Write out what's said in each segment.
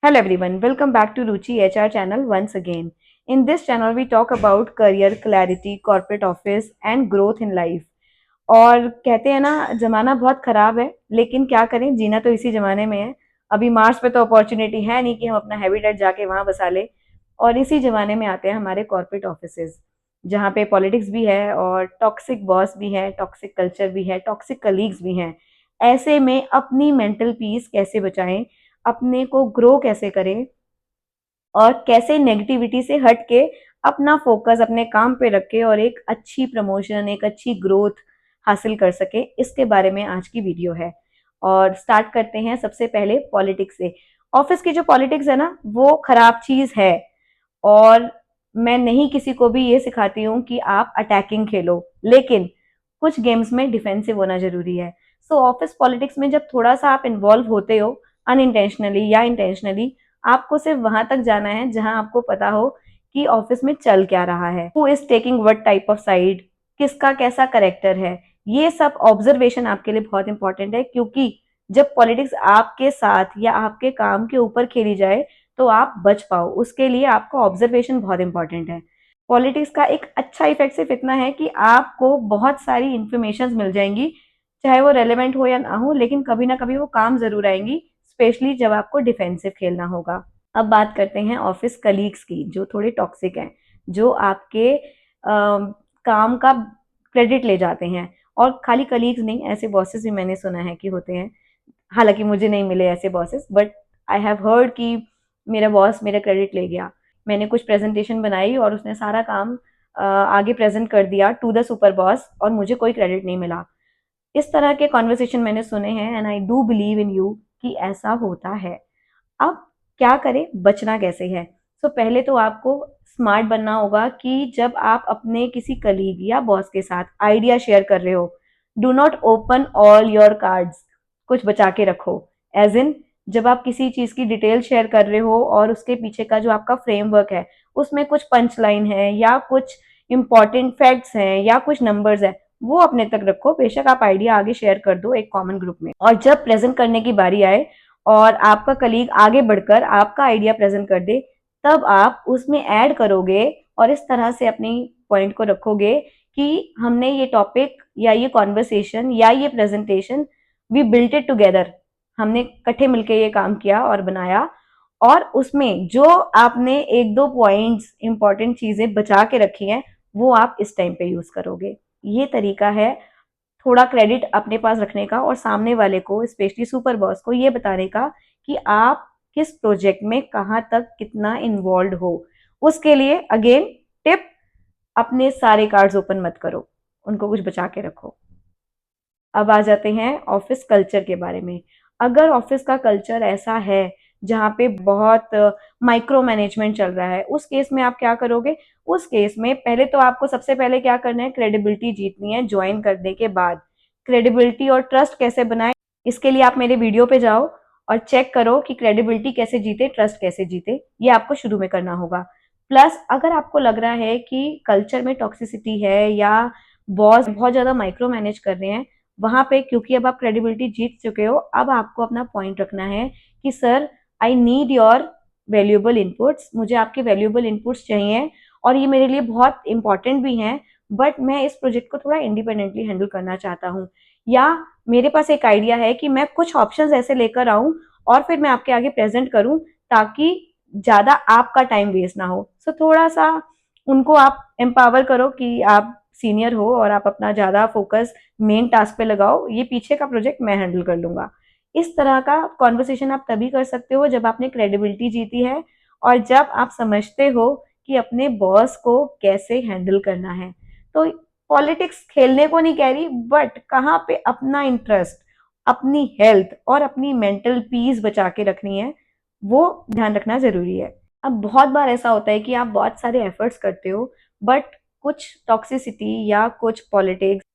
Hello everyone, welcome back to Ruchi HR channel once again. In this channel we talk about career clarity, corporate office and growth in life. और कहते हैं ना जमाना बहुत खराब है लेकिन क्या करें जीना तो इसी जमाने में है। अभी मार्स पे तो अपॉर्चुनिटी है नहीं कि हम अपना हैबिटेट जाके वहां बसा ले। और इसी जमाने में आते हैं हमारे कॉर्पोरेट ऑफिसेज जहाँ पे पॉलिटिक्स भी है और टॉक्सिक बॉस भी है, टॉक्सिक कल्चर भी है, टॉक्सिक कलीग्स भी हैं। ऐसे में अपनी मेंटल पीस कैसे बचाएं, अपने को ग्रो कैसे करें और कैसे नेगेटिविटी से हट के अपना फोकस अपने काम पे रख के और एक अच्छी प्रमोशन, एक अच्छी ग्रोथ हासिल कर सके, इसके बारे में आज की वीडियो है। और स्टार्ट करते हैं सबसे पहले पॉलिटिक्स से। ऑफिस की जो पॉलिटिक्स है ना वो खराब चीज है। और मैं नहीं किसी को भी ये सिखाती हूँ कि आप अटैकिंग खेलो, लेकिन कुछ गेम्स में डिफेंसिव होना जरूरी है। सो ऑफिस पॉलिटिक्स में जब थोड़ा सा आप इन्वॉल्व होते हो अनइंटेंशनली या इंटेंशनली, आपको सिर्फ वहां तक जाना है जहां आपको पता हो कि ऑफिस में चल क्या रहा है, who is taking what type of side, किसका कैसा करेक्टर है। ये सब ऑब्जर्वेशन आपके लिए बहुत इंपॉर्टेंट है, क्योंकि जब पॉलिटिक्स आपके साथ या आपके काम के ऊपर खेली जाए तो आप बच पाओ, उसके लिए आपका ऑब्जर्वेशन बहुत इंपॉर्टेंट है। पॉलिटिक्स का एक अच्छा इफेक्ट सिर्फ इतना है कि आपको बहुत सारी इंफॉर्मेशन मिल जाएंगी, चाहे वो रेलेवेंट हो या ना हो, लेकिन कभी ना कभी वो काम जरूर आएंगी, स्पेशली जब आपको डिफेंसिव खेलना होगा। अब बात करते हैं ऑफिस कलीग्स की जो थोड़े टॉक्सिक हैं, जो आपके काम का क्रेडिट ले जाते हैं। और खाली कलीग्स नहीं, ऐसे बॉसेस भी मैंने सुना है कि होते हैं। हालांकि मुझे नहीं मिले ऐसे bosses, but I have heard कि मेरा बॉस मेरा क्रेडिट ले गया। मैंने कुछ प्रेजेंटेशन बनाई और उसने सारा काम आगे प्रेजेंट कर दिया टू द सुपर बॉस और मुझे कोई क्रेडिट नहीं मिला। इस तरह के कॉन्वर्सेशन मैंने सुने हैं and I do believe in you कि ऐसा होता है। अब क्या करें, बचना कैसे है? पहले तो आपको स्मार्ट बनना होगा कि जब आप अपने किसी कलीग या बॉस के साथ आइडिया शेयर कर रहे हो, do not open all your cards, कुछ बचा के रखो। एज इन, जब आप किसी चीज की डिटेल शेयर कर रहे हो और उसके पीछे का जो आपका फ्रेमवर्क है उसमें कुछ पंच लाइन है या कुछ इंपॉर्टेंट फैक्ट्स हैं या कुछ नंबर्स है, वो अपने तक रखो। बेशक आप आइडिया आगे शेयर कर दो एक कॉमन ग्रुप में, और जब प्रेजेंट करने की बारी आए और आपका कलीग आगे बढ़कर आपका आइडिया प्रेजेंट कर दे, तब आप उसमें ऐड करोगे और इस तरह से अपनी पॉइंट को रखोगे कि हमने ये टॉपिक या ये कॉन्वर्सेशन या ये presentation, we built it together, हमने इकट्ठे मिलके ये काम किया और बनाया। और उसमें जो आपने एक दो पॉइंट्स इंपॉर्टेंट चीजें बचा के रखी हैं वो आप इस टाइम पे यूज करोगे। ये तरीका है थोड़ा क्रेडिट अपने पास रखने का और सामने वाले को, स्पेशली सुपर बॉस को, ये बताने का कि आप किस प्रोजेक्ट में कहाँ तक कितना इन्वॉल्व हो। उसके लिए अगेन टिप, अपने सारे कार्ड्स ओपन मत करो, उनको कुछ बचा के रखो। अब आ जाते हैं ऑफिस कल्चर के बारे में। अगर ऑफिस का कल्चर ऐसा है जहाँ पे बहुत माइक्रो मैनेजमेंट चल रहा है, उस केस में आप क्या करोगे? उस केस में पहले तो आपको सबसे पहले क्या करना है, क्रेडिबिलिटी जीतनी है ज्वाइन करने के बाद। क्रेडिबिलिटी और ट्रस्ट कैसे बनाए, इसके लिए आप मेरे वीडियो पे जाओ और चेक करो कि क्रेडिबिलिटी कैसे जीते, ट्रस्ट कैसे जीते, ये आपको शुरू में करना होगा। प्लस अगर आपको लग रहा है कि कल्चर में टॉक्सिसिटी है या बॉस बहुत ज्यादा माइक्रो मैनेज कर रहे हैं, वहां पे क्योंकि अब आप क्रेडिबिलिटी जीत चुके हो, अब आपको अपना पॉइंट रखना है कि sir, I need your valuable inputs, मुझे आपके वैल्यूएबल इनपुट्स चाहिए और ये मेरे लिए बहुत इंपॉर्टेंट भी हैं, बट मैं इस प्रोजेक्ट को थोड़ा इंडिपेंडेंटली हैंडल करना चाहता हूँ। या मेरे पास एक आइडिया है कि मैं कुछ ऑप्शंस ऐसे लेकर आऊं और फिर मैं आपके आगे प्रेजेंट करूं, ताकि ज्यादा आपका टाइम वेस्ट ना हो। थोड़ा सा उनको आप एम्पावर करो कि आप सीनियर हो और आप अपना ज्यादा फोकस मेन टास्क पे लगाओ, ये पीछे का प्रोजेक्ट मैं हैंडल कर लूंगा। इस तरह का कॉन्वर्सेशन आप तभी कर सकते हो जब आपने क्रेडिबिलिटी जीती है और जब आप समझते हो कि अपने बॉस को कैसे हैंडल करना है। तो पॉलिटिक्स खेलने को नहीं कह रही, बट कहाँ पे अपना इंटरेस्ट, अपनी हेल्थ और अपनी मेंटल पीस बचा के रखनी है, वो ध्यान रखना जरूरी है। अब बहुत बार ऐसा होता है कि आप बहुत सारे एफर्ट्स करते हो, बट कुछ टॉक्सिसिटी या कुछ पॉलिटिक्स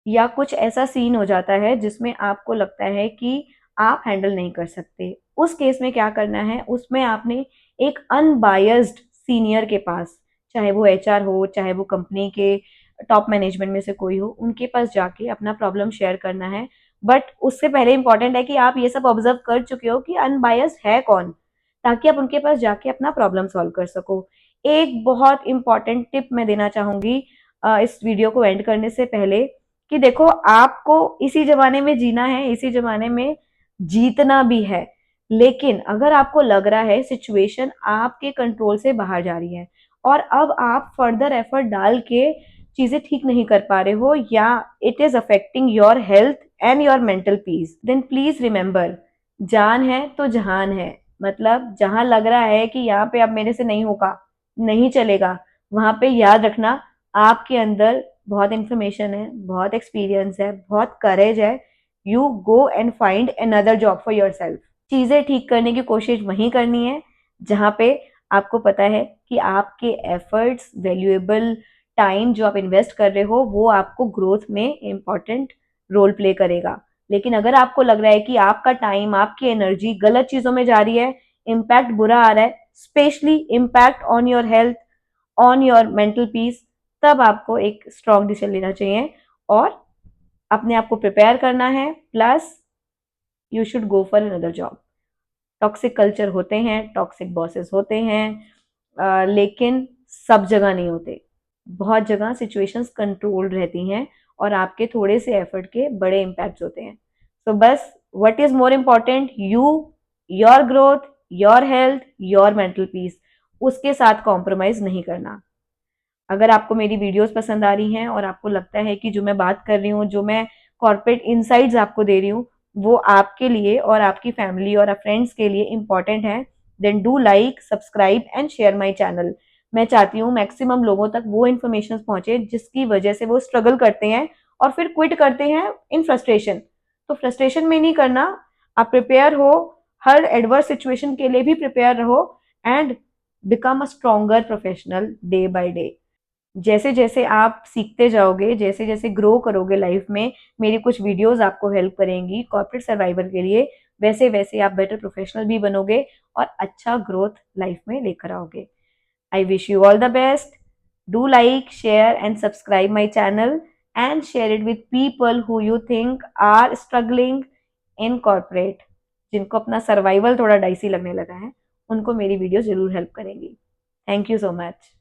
या कुछ ऐसा सीन हो जाता है जिसमें आपको लगता है कि आप हैंडल नहीं कर सकते। उस केस में क्या करना है, उसमें आपने एक अनबायस्ड सीनियर के पास, चाहे वो एचआर हो, चाहे वो कंपनी के टॉप मैनेजमेंट में से कोई हो, उनके पास जाके अपना प्रॉब्लम शेयर करना है। बट उससे पहले इंपॉर्टेंट है कि आप ये सब ऑब्जर्व कर चुके हो कि अनबायस्ड है कौन। ताकि आप उनके पास जाके अपना प्रॉब्लम सॉल्व कर सको। एक बहुत इंपॉर्टेंट टिप मैं देना चाहूंगी इस वीडियो को एंड करने से पहले, कि देखो आपको इसी जमाने में जीना है, इसी जमाने में जीतना भी है। लेकिन अगर आपको लग रहा है सिचुएशन आपके कंट्रोल से बाहर जा रही है और अब आप फर्दर एफर्ट डाल के चीजें ठीक नहीं कर पा रहे हो, या it is affecting your health and your mental peace, then please remember, जान है तो जहान है। मतलब जहां लग रहा है कि यहाँ पे अब मेरे से नहीं होगा, नहीं चलेगा, वहां पे याद रखना आपके अंदर बहुत इंफॉर्मेशन है, बहुत एक्सपीरियंस है, बहुत करेज है। You go and find another job for your self. चीजें ठीक करने की कोशिश वहीं करनी है जहां पे आपको पता है कि आपके एफर्ट्स, वैल्यूएबल टाइम जो आप इन्वेस्ट कर रहे हो वो आपको ग्रोथ में इम्पॉर्टेंट रोल प्ले करेगा। लेकिन अगर आपको लग रहा है कि आपका टाइम, आपकी एनर्जी गलत चीजों में जा रही है, इम्पैक्ट बुरा आ रहा है, specially impact on your health, on your mental piece, तब आपको एक स्ट्रॉन्ग डिसीजन लेना चाहिए और अपने आप को प्रिपेयर करना है। Plus you should go for another job. Toxic culture होते हैं, टॉक्सिक बॉसेस होते हैं, लेकिन सब जगह नहीं होते। बहुत जगह सिचुएशंस कंट्रोल रहती हैं और आपके थोड़े से एफर्ट के बड़े इम्पैक्ट होते हैं। सो बस what is more important, you, your growth, your health, your mental piece, उसके साथ कॉम्प्रोमाइज नहीं करना। अगर आपको मेरी वीडियोस पसंद आ रही हैं और आपको लगता है कि जो मैं बात कर रही हूँ, जो मैं कॉर्पोरेट इनसाइट्स आपको दे रही हूँ, वो आपके लिए और आपकी फैमिली और फ्रेंड्स के लिए इंपॉर्टेंट है, then do like, subscribe and share my channel. मैं चाहती हूँ मैक्सिमम लोगों तक वो इन्फॉर्मेशन पहुंचे जिसकी वजह से वो स्ट्रगल करते हैं और फिर क्विट करते हैं इन फ्रस्ट्रेशन। तो फ्रस्ट्रेशन में नहीं करना, आप प्रिपेयर हो, हर एडवर्स सिचुएशन के लिए भी प्रिपेयर रहो and become a stronger professional day by day. जैसे जैसे आप सीखते जाओगे, जैसे जैसे ग्रो करोगे लाइफ में, मेरी कुछ वीडियोस आपको हेल्प करेंगी कॉर्पोरेट सर्वाइवल के लिए, वैसे वैसे आप बेटर प्रोफेशनल भी बनोगे और अच्छा ग्रोथ लाइफ में लेकर आओगे। I wish you all the best. Do like, share and subscribe my channel and share it with people who you think are struggling in corporate, जिनको अपना सर्वाइवल थोड़ा डाइसी लगने लगा है, उनको मेरी वीडियो जरूर हेल्प करेंगी। Thank you so much.